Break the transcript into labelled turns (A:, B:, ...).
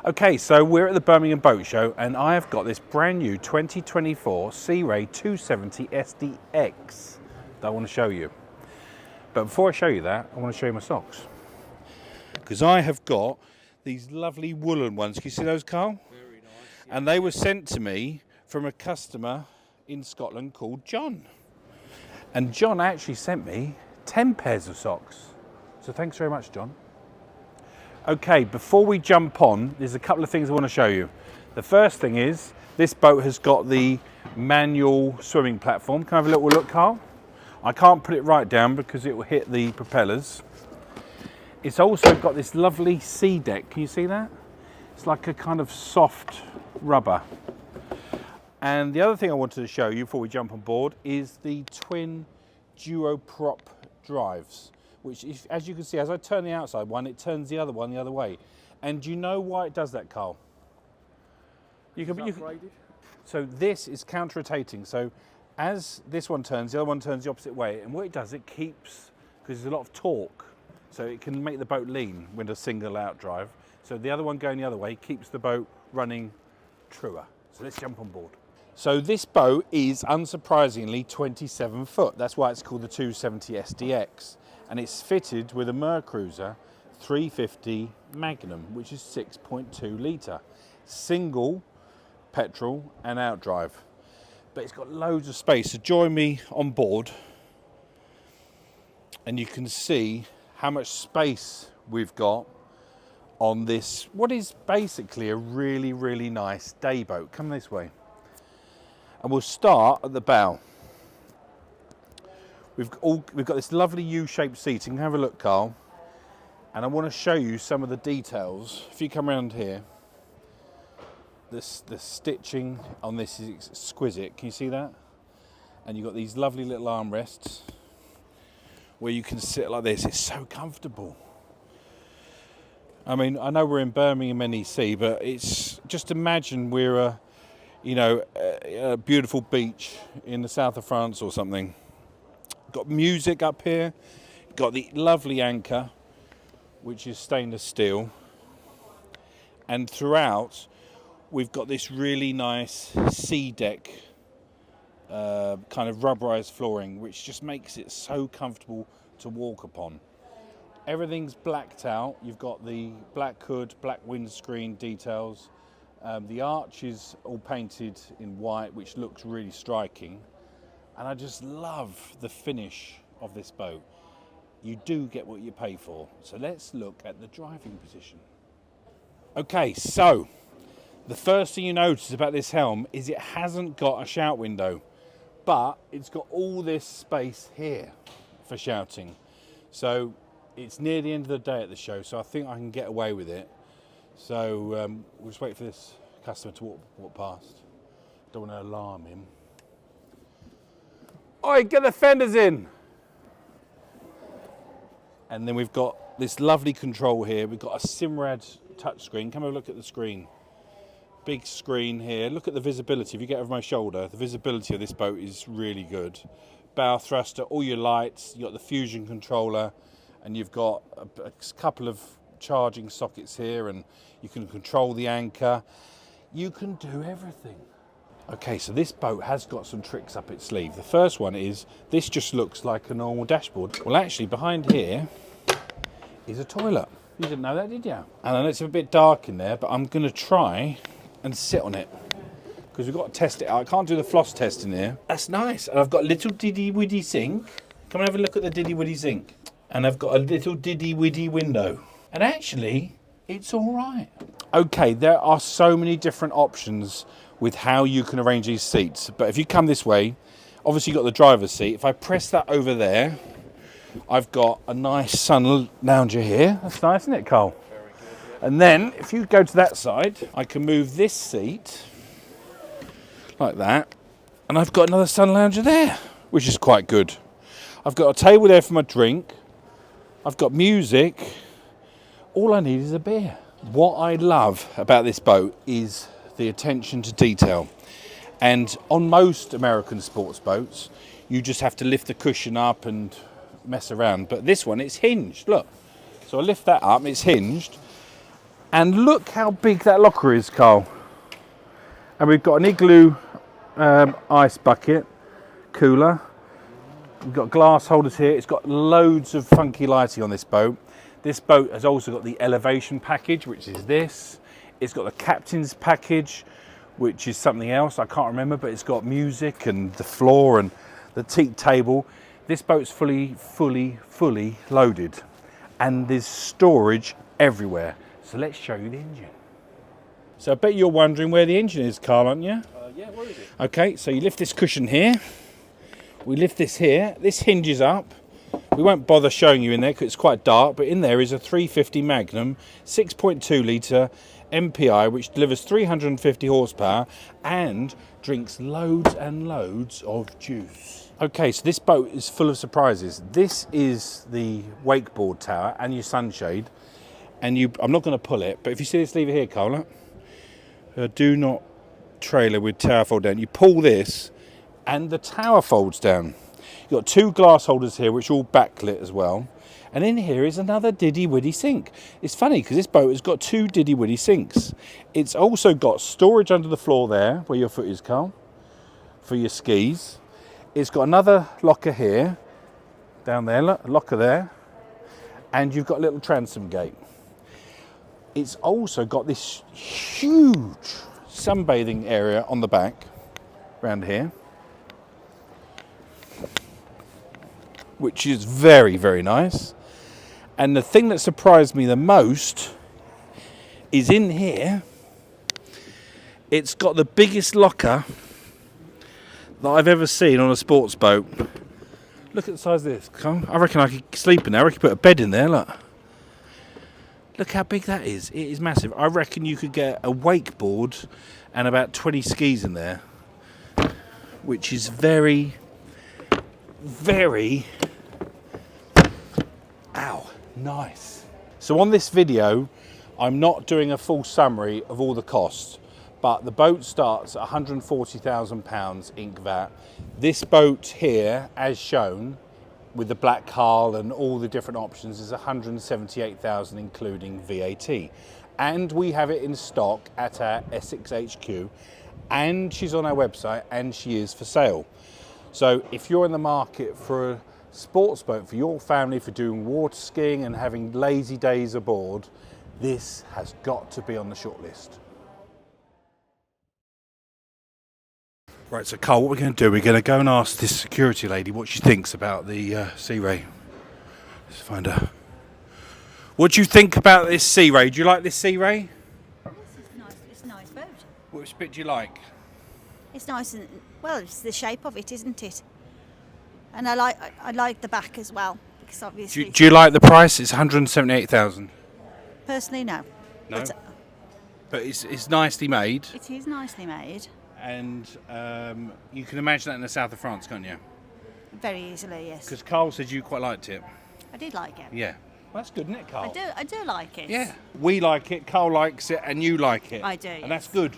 A: Okay, so we're at the Birmingham Boat Show and I have got this brand new 2024 Sea Ray 270 SDX that I want to show you. But before I show you that, I want to show you my socks. Because I have got these lovely woolen ones. Can you see those, Carl?
B: Very nice.
A: Yeah. And they were sent to me from a customer in Scotland called John. And John actually sent me 10 pairs of socks. So thanks very much, John. Okay, before we jump on, there's a couple of things I want to show you. The first thing is, this boat has got the manual swimming platform. Can I have a little look, Carl? I can't put it right down because it will hit the propellers. It's also got this lovely sea deck. Can you see that? It's like a kind of soft rubber. And the other thing I wanted to show you before we jump on board is the twin duo prop drives, which is, as you can see, as I turn the outside one, it turns the other one the other way. And do you know why it does that, Carl? So this is counter-rotating. So as this one turns, the other one turns the opposite way. And what it does, it keeps, because there's a lot of torque, so it can make the boat lean with a single out drive. So the other one going the other way keeps the boat running truer. So let's jump on board. So this boat is unsurprisingly 27 foot. That's why it's called the 270 SDX. And it's fitted with a Mercruiser 350 Magnum, which is 6.2 litre. Single petrol and outdrive. But it's got loads of space. So join me on board and you can see how much space we've got on this, what is basically a really, really nice day boat. Come this way. And we'll start at the bow. We've got this lovely U-shaped seating. Have a look, Carl. And I want to show you some of the details. If you come around here, the stitching on this is exquisite. Can you see that? And you've got these lovely little armrests where you can sit like this. It's so comfortable. I mean, I know we're in Birmingham NEC, but it's just imagine we're a beautiful beach in the south of France or something. Got music up here, got the lovely anchor, which is stainless steel, and throughout we've got this really nice sea deck kind of rubberized flooring, which just makes it so comfortable to walk upon. Everything's blacked out. You've got the black hood, black windscreen details. The arch is all painted in white, which looks really striking. And I just love the finish of this boat. You do get what you pay for. So let's look at the driving position. Okay, so the first thing you notice about this helm is it hasn't got a shout window, but it's got all this space here for shouting. So it's near the end of the day at the show, so I think I can get away with it. So we'll just wait for this customer to walk past. Don't want to alarm him. Oi, get the fenders in! And then we've got this lovely control here. We've got a Simrad touchscreen. Come have a look at the screen. Big screen here. Look at the visibility. If you get over my shoulder, the visibility of this boat is really good. Bow thruster, all your lights. You've got the fusion controller, and you've got a couple of charging sockets here, and you can control the anchor. You can do everything. Okay, so this boat has got some tricks up its sleeve. The first one is, this just looks like a normal dashboard. Well, actually, behind here is a toilet. You didn't know that, did you? And I know it's a bit dark in there, but I'm going to try and sit on it because we've got to test it out. I can't do the floss test in here. That's nice. And I've got a little diddy-widdy sink. Come and have a look at the diddy-widdy sink. And I've got a little diddy-widdy window. And actually, it's all right. Okay, there are so many different options with how you can arrange these seats. But if you come this way, obviously you've got the driver's seat. If I press that over there, I've got a nice sun lounger here. That's nice, isn't it, Carl?
B: Very good, yeah.
A: And then, if you go to that side, I can move this seat like that. And I've got another sun lounger there, which is quite good. I've got a table there for my drink. I've got music. All I need is a beer. What I love about this boat is the attention to detail. And on most American sports boats, you just have to lift the cushion up and mess around. But this one, it's hinged, look. So I lift that up, it's hinged. And look how big that locker is, Carl. And we've got an igloo ice bucket cooler. We've got glass holders here. It's got loads of funky lighting on this boat. This boat has also got the elevation package, which is this. It's got the captain's package, which is something else. I can't remember, but it's got music and the floor and the teak table. This boat's fully loaded. And there's storage everywhere. So let's show you the engine. So I bet you're wondering where the engine is, Carl, aren't you?
B: Yeah, where is it?
A: Okay, so you lift this cushion here. We lift this here. This hinges up. We won't bother showing you in there because it's quite dark, but in there is a 350 Magnum 6.2 litre MPI, which delivers 350 horsepower and drinks loads and loads of juice. Okay, so this boat is full of surprises. This is the wakeboard tower and your sunshade. And I'm not going to pull it, but if you see this lever here, Carl, do not trailer with tower fold down. You pull this and the tower folds down. You've got two glass holders here, which are all backlit as well. And in here is another diddy-widdy sink. It's funny because this boat has got two diddy-widdy sinks. It's also got storage under the floor there, where your foot is, Carl, for your skis. It's got another locker here, down there, look, a locker there. And you've got a little transom gate. It's also got this huge sunbathing area on the back, around here, which is very, very nice. And the thing that surprised me the most is in here, it's got the biggest locker that I've ever seen on a sports boat. Look at the size of this. I reckon I could sleep in there. I reckon put a bed in there, look. Look how big that is. It is massive. I reckon you could get a wakeboard and about 20 skis in there, which is very, very, nice. So on this video, I'm not doing a full summary of all the costs, but the boat starts at £140,000 Inc. VAT. This boat here, as shown, with the black hull and all the different options, is 178,000 including VAT. And we have it in stock at our Essex HQ, and she's on our website, and she is for sale. So if you're in the market for a sports boat for your family, for doing water skiing and having lazy days aboard, this has got to be on the shortlist. Right, so Carl, what we're going to do, we're going to go and ask this security lady what she thinks about the Sea Ray. Let's find her. What do you think about this Sea Ray? Do you like this Sea Ray?
C: Yes, it's a nice boat.
A: Which bit do you like?
C: It's nice and, well, it's the shape of it, isn't it? And I like the back as well, because obviously...
A: Do you like the price? It's 178,000.
C: Personally, no.
A: No? But it's nicely made.
C: It is nicely made.
A: And you can imagine that in the south of France, can't you?
C: Very easily, yes.
A: Because Carl said you quite liked it.
C: I did like it.
A: Yeah. Well, that's good, isn't it, Carl?
C: I do like it.
A: Yeah. We like it, Carl likes it, and you like it.
C: I do,
A: And
C: yes.
A: that's good.